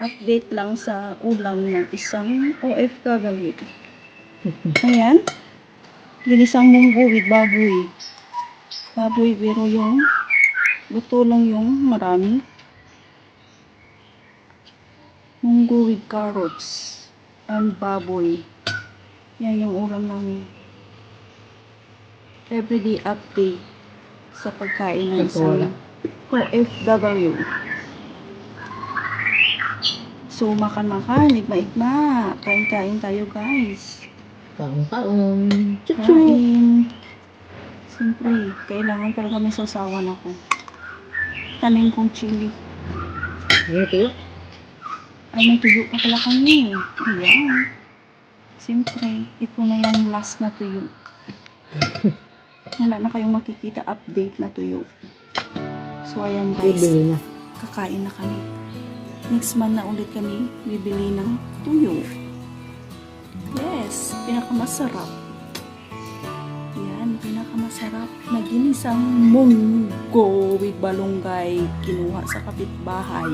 Update lang sa ulam ng isang OFW. Ayan. Ginisang munggo with baboy. Baboy, pero yung luto lang yung marami. Munggo with carrots and baboy. Yan yung ulam namin. Everyday update sa pagkain ng isang OFW. So, makan-makan, igma-igma. Kain-kain tayo, guys. Kaon-kaon. Kain. Siyempre, kailangan talaga may sausawan ako. Tanim kong chili. Ano ito? Ay, may tuyo pa pala kami. Ayan. Siyempre, ito na yung last na tuyo. Wala na kayong makikita update na tuyo. So, ayan guys. Bibili na. Kakain na kami. Next month na ulit kami bibili ng tuyo. Yes, pinakamasarap. Yan, pinakamasarap na ginisang munggo with balunggay kinuha sa kapitbahay.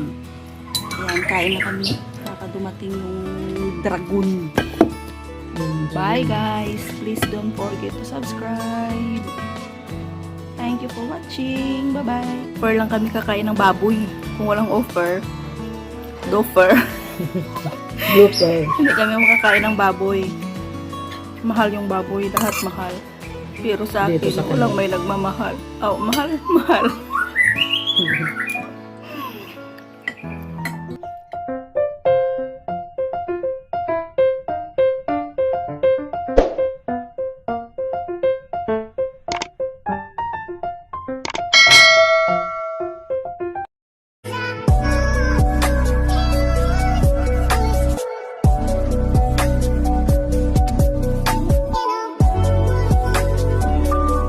Yan, kain na kami. Kakadumating yung dragon. Bye guys. Please don't forget to subscribe. Thank you for watching. Bye-bye. Offer lang kami kakain ng baboy. Kung walang offer, gopher. Blooper. Hindi kami makakain ng baboy. Mahal yung baboy. Lahat mahal. Pero sa Dito akin, sa walang may nagmamahal. Oh, mahal.